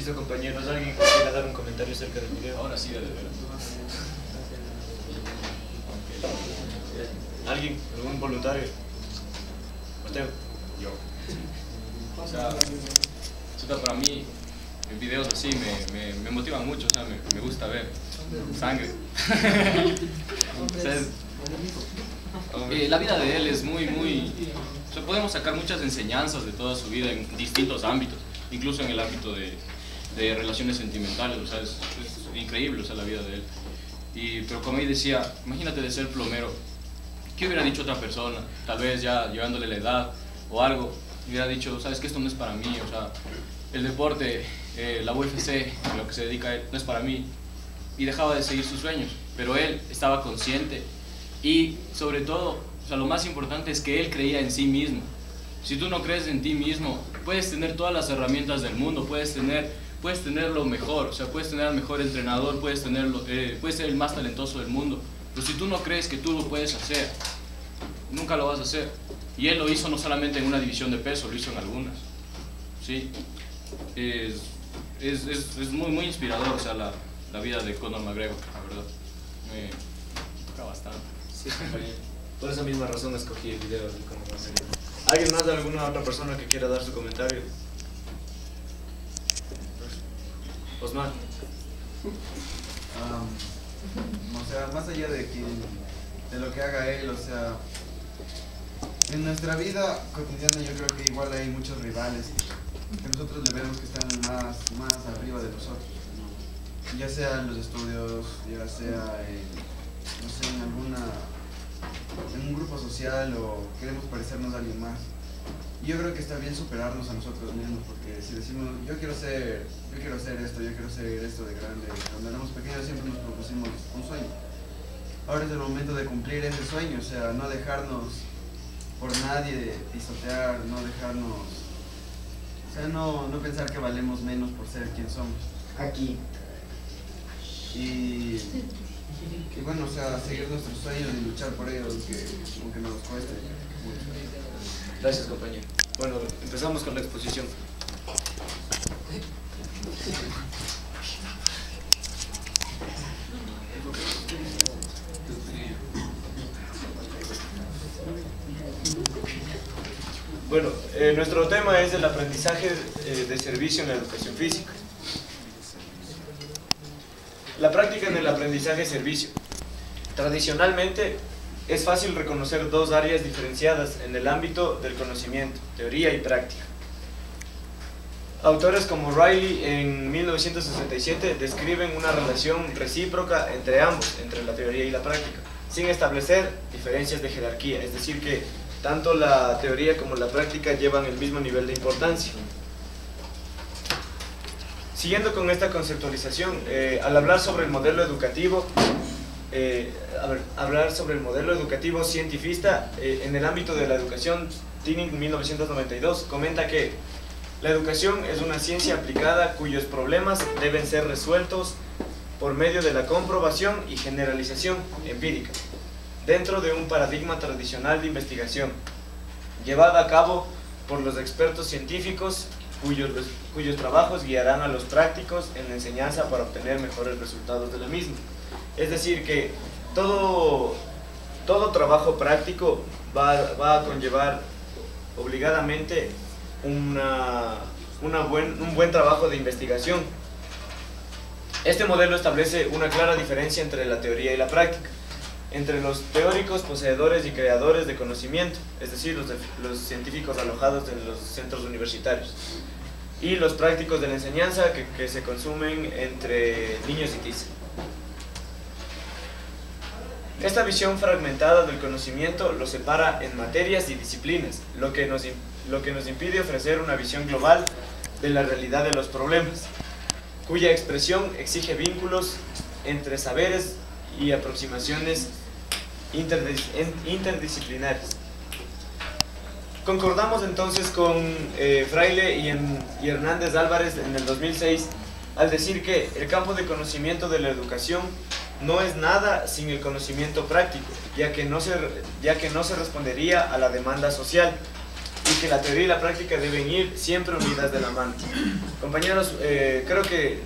Listo, compañeros, ¿alguien quiera dar un comentario acerca del video? Ahora sí, de verdad. ¿Alguien? ¿Algún voluntario? Mateo. Yo. O sea, para mí, videos así me motivan mucho, o sea, me gusta ver sangre. O sea, la vida de él es muy, o sea, podemos sacar muchas enseñanzas de toda su vida en distintos ámbitos, incluso en el ámbito de relaciones sentimentales, o sea, es increíble, o sea, la vida de él. Pero como él decía, imagínate de ser plomero, ¿qué hubiera dicho otra persona? Tal vez ya llevándole la edad o algo, hubiera dicho, sabes que esto no es para mí, o sea, el deporte, la UFC, lo que se dedica a él, no es para mí, y dejaba de seguir sus sueños, pero él estaba consciente y sobre todo, o sea, lo más importante es que él creía en sí mismo. Si tú no crees en ti mismo, puedes tener todas las herramientas del mundo, puedes tener lo mejor, o sea, puedes tener al mejor entrenador, puedes ser el más talentoso del mundo, pero si tú no crees que tú lo puedes hacer, nunca lo vas a hacer. Y él lo hizo no solamente en una división de peso, lo hizo en algunas. ¿Sí? Es muy inspirador, o sea, la vida de Conor McGregor, la verdad. Me toca bastante. Sí, compañero. Por esa misma razón escogí el video de Conor McGregor. ¿Alguien más de alguna otra persona que quiera dar su comentario? Osman. O sea, más allá de lo que haga él, o sea, en nuestra vida cotidiana yo creo que igual hay muchos rivales que nosotros le vemos que están más arriba de nosotros, ya sea en los estudios, ya sea no sé, en un grupo social, o queremos parecernos a alguien más. Y yo creo que está bien superarnos a nosotros mismos, porque si decimos yo quiero hacer esto de grande, cuando éramos pequeños siempre nos propusimos un sueño. Ahora es el momento de cumplir ese sueño, o sea, no dejarnos por nadie pisotear, no dejarnos, o sea, no pensar que valemos menos por ser quien somos. Aquí. Y bueno, o sea, seguir nuestros sueños y luchar por ellos, aunque nos cueste mucho. Gracias, compañero. Bueno, empezamos con la exposición. Bueno, nuestro tema es el aprendizaje de servicio en la educación física. La práctica en el aprendizaje de servicio. Tradicionalmente, es fácil reconocer dos áreas diferenciadas en el ámbito del conocimiento, teoría y práctica. Autores como Riley en 1967 describen una relación recíproca entre ambos, entre la teoría y la práctica, sin establecer diferencias de jerarquía, es decir que tanto la teoría como la práctica llevan el mismo nivel de importancia. Siguiendo con esta conceptualización, al hablar sobre el modelo educativo, cientifista en el ámbito de la educación, Tinning 1992 comenta que la educación es una ciencia aplicada cuyos problemas deben ser resueltos por medio de la comprobación y generalización empírica, dentro de un paradigma tradicional de investigación, llevada a cabo por los expertos científicos cuyos trabajos guiarán a los prácticos en la enseñanza para obtener mejores resultados de la misma. Es decir que todo trabajo práctico va a conllevar obligadamente un buen trabajo de investigación. Este modelo establece una clara diferencia entre la teoría y la práctica, entre los teóricos poseedores y creadores de conocimiento, es decir, los científicos alojados en los centros universitarios, y los prácticos de la enseñanza que se consumen entre niños y tiza. Esta visión fragmentada del conocimiento lo separa en materias y disciplinas, lo que nos impide ofrecer una visión global de la realidad de los problemas, cuya expresión exige vínculos entre saberes y aproximaciones interdisciplinares. Concordamos entonces con Fraile y Hernández Álvarez en el 2006 al decir que el campo de conocimiento de la educación no es nada sin el conocimiento práctico, ya que no se respondería a la demanda social. y que la teoría y la práctica deben ir siempre unidas de la mano. Compañeros, creo que,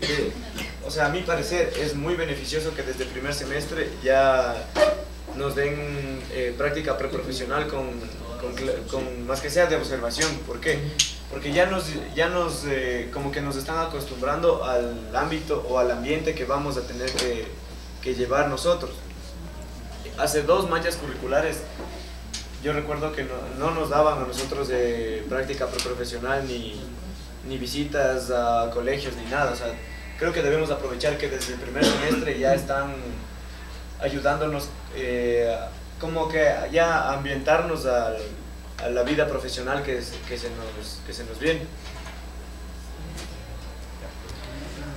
o sea, a mi parecer es muy beneficioso que desde el primer semestre ya nos den práctica preprofesional con más que sea de observación. ¿Por qué? Porque ya nos como que nos están acostumbrando al ámbito o al ambiente que vamos a tener que llevar nosotros. Hace 2 mallas curriculares yo recuerdo que no nos daban a nosotros de práctica preprofesional ni visitas a colegios ni nada. O sea, creo que debemos aprovechar que desde el primer semestre ya están ayudándonos como que ya a ambientarnos a la vida profesional que se nos viene.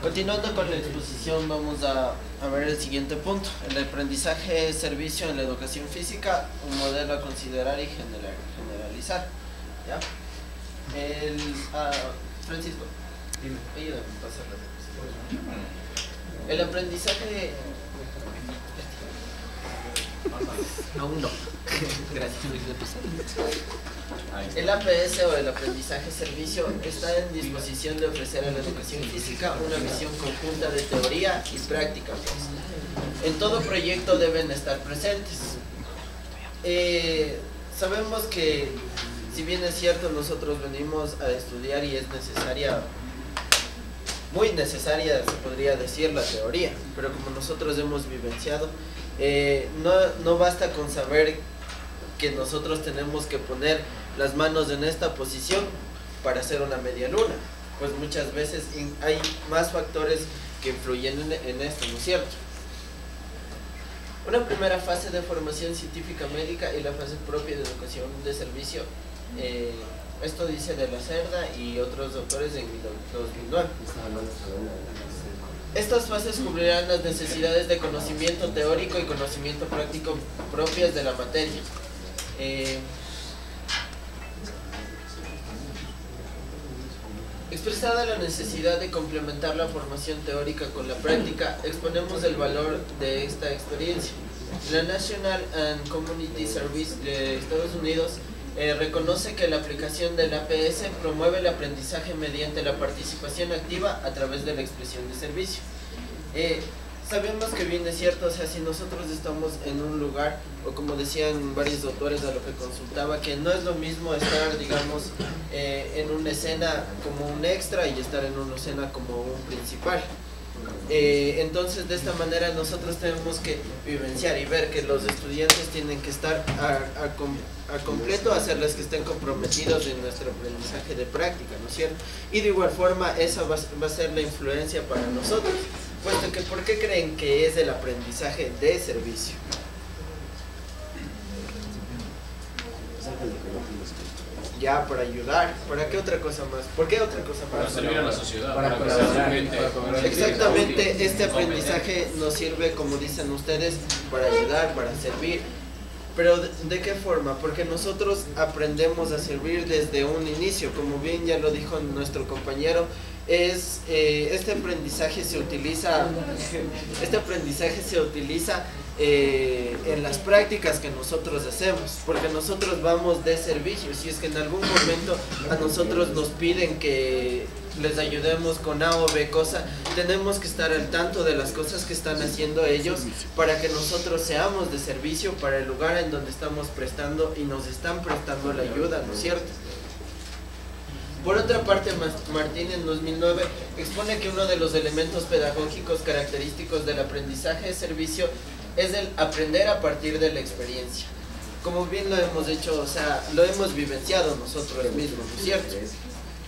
Continuando con la exposición, vamos a ver el siguiente punto: el aprendizaje servicio en la educación física, un modelo a considerar y generalizar. ¿Ya? Francisco, ayúdame a pasar la diapositiva. El aprendizaje... Aún no. Gracias. El APS o el aprendizaje servicio está en disposición de ofrecer a la educación física una visión conjunta de teoría y práctica. En todo proyecto deben estar presentes. Sabemos que, si bien es cierto, nosotros venimos a estudiar y es necesaria, muy necesaria se podría decir, la teoría, pero como nosotros hemos vivenciado, no basta con saber que nosotros tenemos que poner las manos en esta posición para hacer una media luna, pues muchas veces hay más factores que influyen en esto, ¿no es cierto? Una primera fase de formación científica médica y la fase propia de educación de servicio, esto dice de la Cerda y otros autores en 2009. Estas fases cubrirán las necesidades de conocimiento teórico y conocimiento práctico propias de la materia. Expresada la necesidad de complementar la formación teórica con la práctica, exponemos el valor de esta experiencia. La National and Community Service de Estados Unidos reconoce que la aplicación del APS promueve el aprendizaje mediante la participación activa a través de la expresión de servicio. Sabemos que bien es cierto, o sea, si nosotros estamos en un lugar, o como decían varios autores a lo que consultaba, que no es lo mismo estar, digamos, en una escena como un extra y estar en una escena como un principal. Entonces, de esta manera nosotros tenemos que vivenciar y ver que los estudiantes tienen que estar a completo, hacerles que estén comprometidos en nuestro aprendizaje de práctica, ¿no es cierto? Y de igual forma, esa va a ser la influencia para nosotros, puesto que ¿por qué creen que es el aprendizaje de servicio? Ya, para ayudar. ¿Para qué otra cosa más? ¿Por qué otra cosa más? Para servir a la sociedad. Para colaborar. Exactamente, este aprendizaje nos sirve, como dicen ustedes, para ayudar, para servir. Pero ¿de qué forma? Porque nosotros aprendemos a servir desde un inicio, como bien ya lo dijo nuestro compañero. Este aprendizaje se utiliza en las prácticas que nosotros hacemos, porque nosotros vamos de servicio. Si es que en algún momento a nosotros nos piden que les ayudemos con A o B cosa, tenemos que estar al tanto de las cosas que están haciendo ellos para que nosotros seamos de servicio para el lugar en donde estamos prestando y nos están prestando la ayuda, ¿no es cierto? Por otra parte, Martín en 2009 expone que uno de los elementos pedagógicos característicos del aprendizaje de servicio es el aprender a partir de la experiencia. Como bien lo hemos hecho, o sea, lo hemos vivenciado nosotros mismos, ¿no es cierto?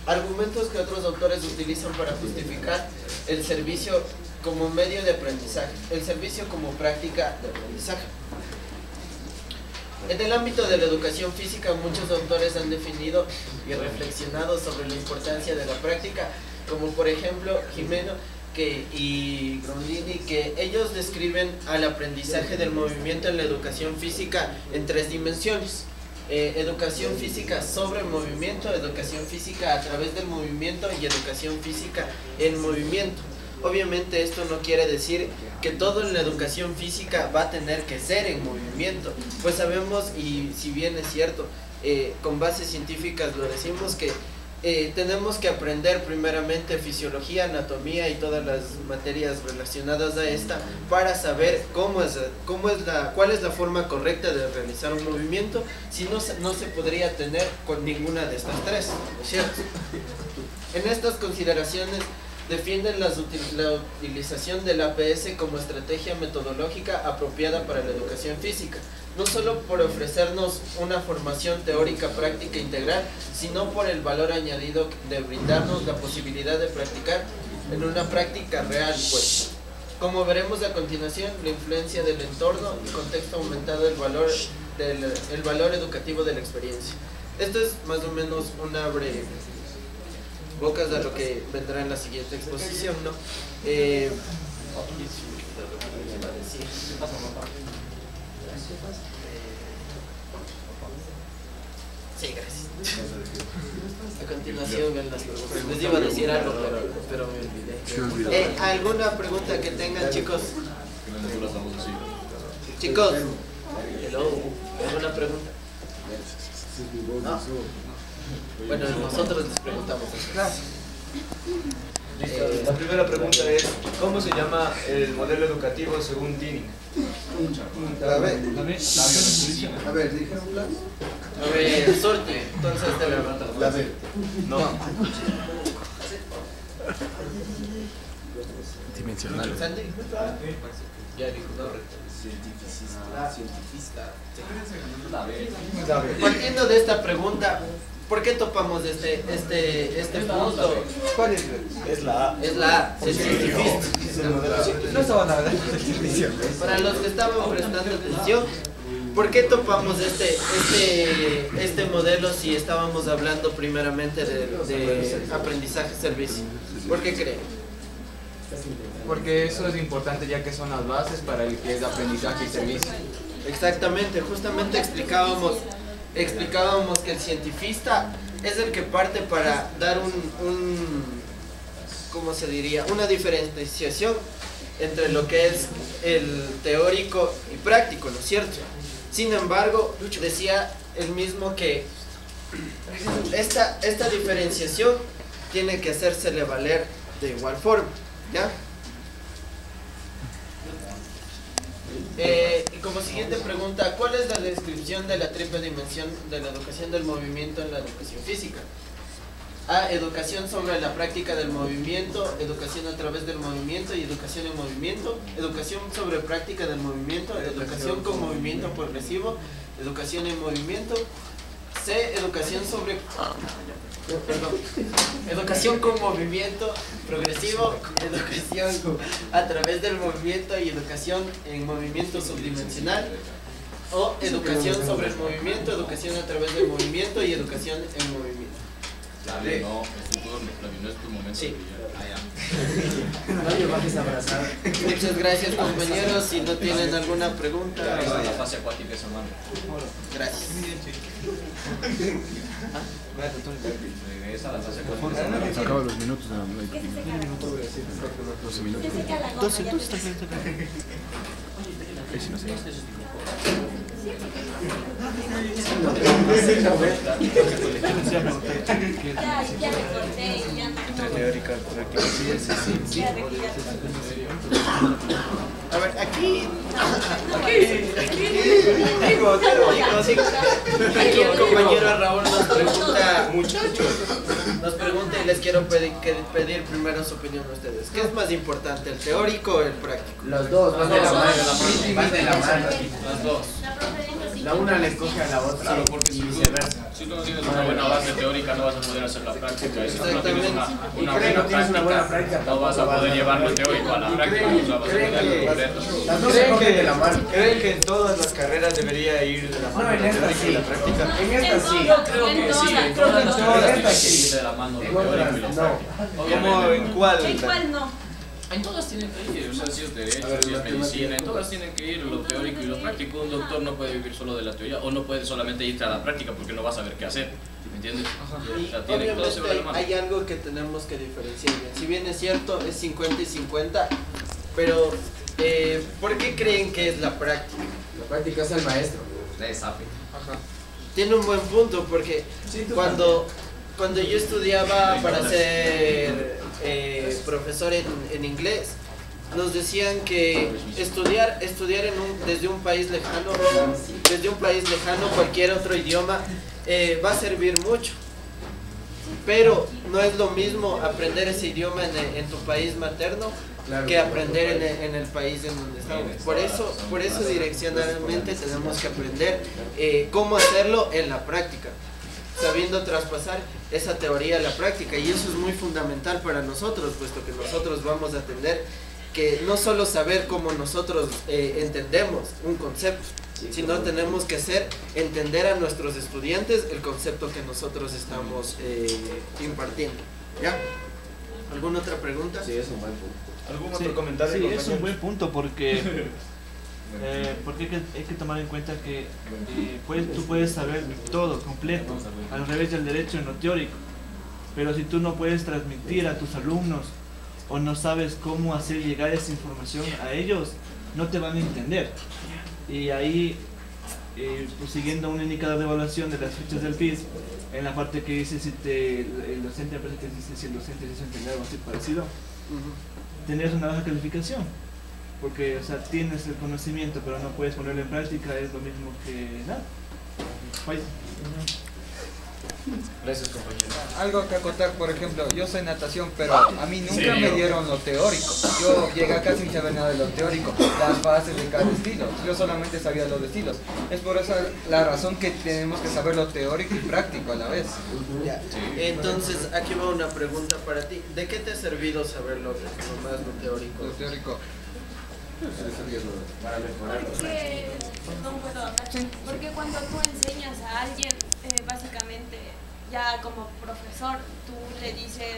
Argumentos que otros autores utilizan para justificar el servicio como medio de aprendizaje, el servicio como práctica de aprendizaje. En el ámbito de la educación física, muchos autores han definido y reflexionado sobre la importancia de la práctica, como por ejemplo Jimeno y Grondini, que ellos describen al aprendizaje del movimiento en la educación física en 3 dimensiones. Educación física sobre el movimiento, educación física a través del movimiento y educación física en movimiento. Obviamente esto no quiere decir que todo en la educación física va a tener que ser en movimiento, pues sabemos, y si bien es cierto, con bases científicas lo decimos que tenemos que aprender primeramente fisiología, anatomía y todas las materias relacionadas a esta para saber cuál es la forma correcta de realizar un movimiento, si no se podría tener con ninguna de estas tres, ¿no es cierto? En estas consideraciones defienden la utilización del APS como estrategia metodológica apropiada para la educación física, no solo por ofrecernos una formación teórica práctica integral, sino por el valor añadido de brindarnos la posibilidad de practicar en una práctica real, pues. Como veremos a continuación, la influencia del entorno y contexto ha aumentado el valor educativo de la experiencia. Esto es más o menos una breve bocas de lo que vendrá en la siguiente exposición, ¿no? Sí, gracias. A continuación ven las preguntas. Les iba a decir algo, pero me olvidé. ¿Alguna pregunta que tengan, chicos? Chicos, hello, ¿alguna pregunta? No. Bueno, nosotros les preguntamos. La primera pregunta es, ¿cómo se llama el modelo educativo según Tinning? A ver, dijeron Sorte, entonces te la la B. No. Dimensional. ¿Sandy? Ya dijo, Partiendo de esta pregunta, ¿por qué topamos este punto? ¿Cuál es? Es la A. Es la A, cientifista. No estaba nada. Para los que estaban prestando atención, ¿por qué topamos este modelo si estábamos hablando primeramente de aprendizaje-servicio? ¿Por qué creen? Porque eso es importante ya que son las bases para el que es aprendizaje y servicio. Exactamente, justamente explicábamos que el cientifista es el que parte para dar ¿cómo se diría? Una diferenciación entre lo que es el teórico y práctico, ¿no es cierto? Sin embargo, decía él mismo que esta diferenciación tiene que hacérsele valer de igual forma, ¿ya? Y como siguiente pregunta, ¿cuál es la descripción de la triple dimensión de la educación del movimiento en la educación física? A. Educación sobre la práctica del movimiento, educación a través del movimiento y educación en movimiento. Educación sobre práctica del movimiento, educación con movimiento progresivo, educación en movimiento. C. Educación educación con movimiento progresivo, educación a través del movimiento y educación en movimiento subdimensional. O educación sobre el movimiento, educación a través del movimiento y educación en movimiento. Dale, no, es tu turno, Flavio, no es tu momento. Sí. No me bajes a abrazar. Muchas gracias, compañeros. Si no tienen alguna pregunta, La fase acuática es hermano. gracias. Regresa a la fase acuática. Se acaban los minutos, no hay 12 minutos. 12 entonces. Si no sé. Ya recorté y ya no. Entre teórica y práctica. Ya recorté. A ver, aquí el compañero Raúl nos pregunta y les quiero pedir primero su opinión a ustedes. ¿Qué es más importante, el teórico o el práctico? Los dos van de la mano. Van de la mano. Las dos. La profe dijo sí. La una le coge a la otra. Claro, porque y viceversa. si tú no tienes una buena base teórica no vas a poder hacer la práctica. Y si tú no tienes una Y creen que tienes una buena práctica, no vas a poder llevar lo teórico a la práctica, o sea, vas a creen poder que- completo. Las dos se cogen de la mano. ¿Creen que en todas las carreras debería ir de la mano No, en la esta teórica y sí. la práctica? En esta sí. Yo creo que sí, en todas las carreras tiene que sí. ir de la mano lo En teórico otras y lo no. práctico. ¿Cómo, Obviamente. en cuál? ¿En cuál no? En todas tienen que ir, o sea, si es derecho, A ver, si es matemática. medicina, en todas tienen que ir lo teórico y lo práctico. Un doctor no puede vivir solo de la teoría o no puede solamente irte a la práctica porque no vas a saber qué hacer, ¿me entiendes? Y O sea, tiene que todo se va de la obviamente mano. hay algo que tenemos que diferenciar bien. Si bien es cierto, es 50 y 50, pero ¿por qué creen que es la práctica? La práctica es el maestro. La SAP. Ajá. tiene un buen punto, porque cuando yo estudiaba para ser profesor en inglés, nos decían que estudiar desde un país lejano, cualquier otro idioma va a servir mucho, pero no es lo mismo aprender ese idioma en tu país materno que aprender en el país en donde estamos. Por eso direccionalmente tenemos que aprender cómo hacerlo en la práctica, sabiendo traspasar esa teoría a la práctica, y eso es muy fundamental para nosotros, puesto que nosotros vamos a atender que no solo saber cómo nosotros entendemos un concepto, sino tenemos que entender a nuestros estudiantes el concepto que nosotros estamos impartiendo. ¿Ya? ¿Alguna otra pregunta? Sí, es un buen punto. ¿Algún otro comentario? Sí, es compañeros? un buen punto porque hay que tomar en cuenta que tú puedes saber todo, completo, al revés del derecho en lo teórico, pero si tú no puedes transmitir a tus alumnos o no sabes cómo hacer llegar esa información a ellos, no te van a entender. Y ahí, pues, siguiendo un indicador de evaluación de las fichas del PIS, en la parte que dice el docente, me parece que dice si el docente se hizo entender algo así parecido, tendrías una baja calificación, porque, o sea, tienes el conocimiento pero no puedes ponerlo en práctica, es lo mismo que nada. Vaya. Gracias, compañero. Algo que acotar, por ejemplo, yo sé natación, pero a mí nunca me dieron lo teórico. Yo llegué acá sin saber nada de lo teórico, las bases de cada estilo. Yo solamente sabía los estilos. Es por esa la razón que tenemos que saber lo teórico y práctico a la vez. Ya. Entonces, aquí va una pregunta para ti. ¿De qué te ha servido saber lo más lo teórico? Lo teórico. Para mejorar. Porque cuando tú enseñas a alguien, básicamente, ya como profesor, tú le dices,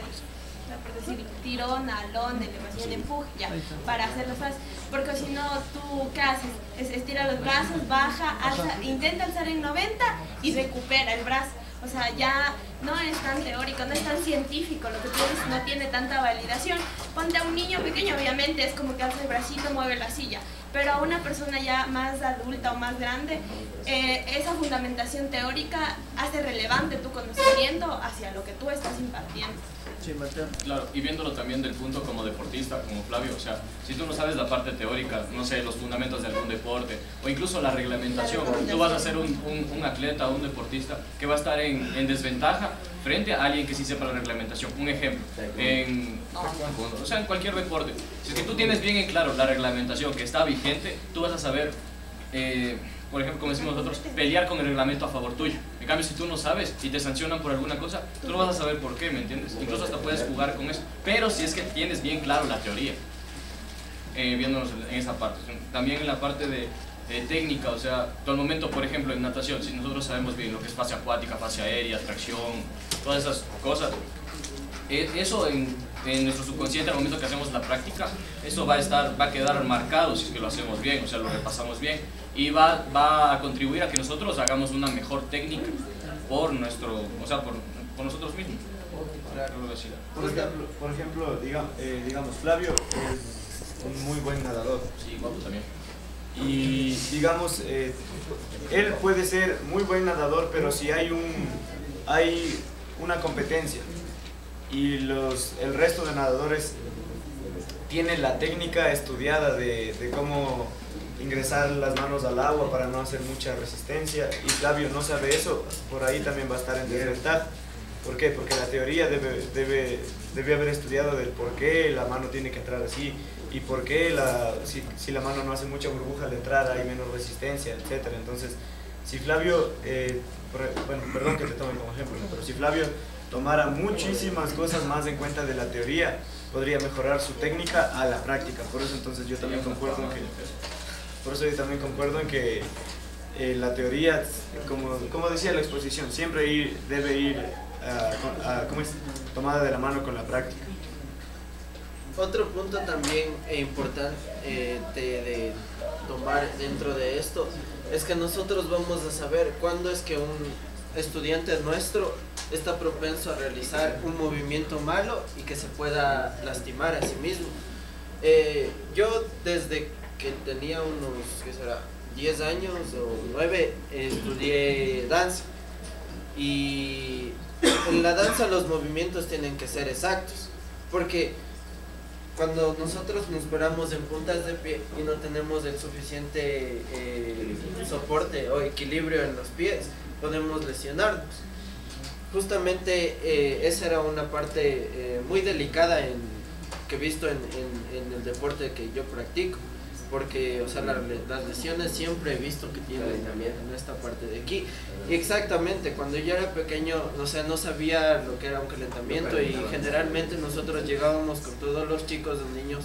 por decir, tirón, alón, elevación, empuje, ya, para hacerlo fácil. Porque si no, tú, ¿qué haces? Estira los brazos, baja, alza, intenta alzar en 90 y recupera el brazo. O sea, ya no es tan teórico, no es tan científico, lo que tú dices no tiene tanta validación. Ponte a un niño pequeño, obviamente, es como que alza el bracito, mueve la silla. Pero a una persona ya más adulta o más grande, esa fundamentación teórica hace relevante tu conocimiento hacia lo que tú estás impartiendo. Sí, Mateo. Claro, y viéndolo también del punto como deportista, como Flavio, o sea, si tú no sabes la parte teórica, no sé, los fundamentos de algún deporte, o incluso la reglamentación, tú vas a ser un atleta o un deportista que va a estar en desventaja frente a alguien que sí sepa la reglamentación. Un ejemplo, en cualquier deporte, si es que tú tienes bien en claro la reglamentación que está vigente, tú vas a saber, por ejemplo, como decimos nosotros, pelear con el reglamento a favor tuyo. En cambio, si tú no sabes y te sancionan por alguna cosa, tú no vas a saber por qué, ¿me entiendes? Incluso hasta puedes jugar con eso. Pero si es que tienes bien claro la teoría, viéndonos en esa parte. También en la parte de técnica, o sea, todo el momento, por ejemplo, en natación, si nosotros sabemos bien lo que es fase acuática, fase aérea, tracción, todas esas cosas, eso en nuestro subconsciente al momento que hacemos la práctica, eso va a quedar marcado si es que lo hacemos bien, o sea, lo repasamos bien, y va a contribuir a que nosotros hagamos una mejor técnica por nosotros mismos. Por ejemplo, digamos, Flavio es un muy buen nadador. Sí, guapo también. Y digamos, él puede ser muy buen nadador, pero si hay una competencia y el resto de nadadores tienen la técnica estudiada de cómo ingresar las manos al agua para no hacer mucha resistencia, y Flavio no sabe eso, por ahí también va a estar en desventaja. ¿Por qué? Porque la teoría debe haber estudiado del por qué la mano tiene que entrar así, y por qué si la mano no hace mucha burbuja al entrar hay menos resistencia, etc. Entonces, si Flavio, perdón que te tome como ejemplo, pero si Flavio tomara muchísimas cosas más en cuenta de la teoría, podría mejorar su técnica a la práctica. Por eso entonces yo también concuerdo en que la teoría, como decía la exposición, siempre debe ir tomada de la mano con la práctica. Otro punto también importante de tomar dentro de esto es que nosotros vamos a saber cuándo es que un estudiante nuestro está propenso a realizar un movimiento malo y que se pueda lastimar a sí mismo. Yo desde que tenía unos, 10 años o 9 estudié danza. Y en la danza los movimientos tienen que ser exactos, porque cuando nosotros nos paramos en puntas de pie y no tenemos el suficiente soporte o equilibrio en los pies, podemos lesionarnos. Justamente esa era una parte muy delicada que he visto en el deporte que yo practico, porque o sea, las lesiones siempre he visto que tienen también en esta parte de aquí. Exactamente, cuando yo era pequeño, o sea, no sabía lo que era un calentamiento, y generalmente nosotros llegábamos con todos los chicos, los niños,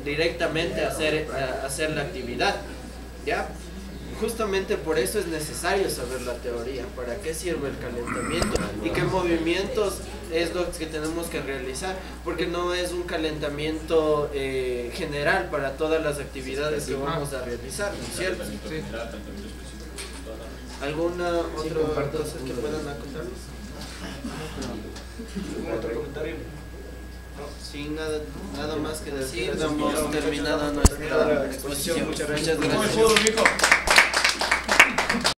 directamente a hacer la actividad, ¿ya? Justamente por eso es necesario saber la teoría, para qué sirve el calentamiento y qué movimientos es lo que tenemos que realizar, porque no es un calentamiento general para todas las actividades que vamos a realizar, ¿no es cierto? Sí. ¿Alguna otra cosa que puedan acontarnos? ¿Algún otro comentario? Sin nada más que decir, damos terminado nuestra exposición. Muchas gracias.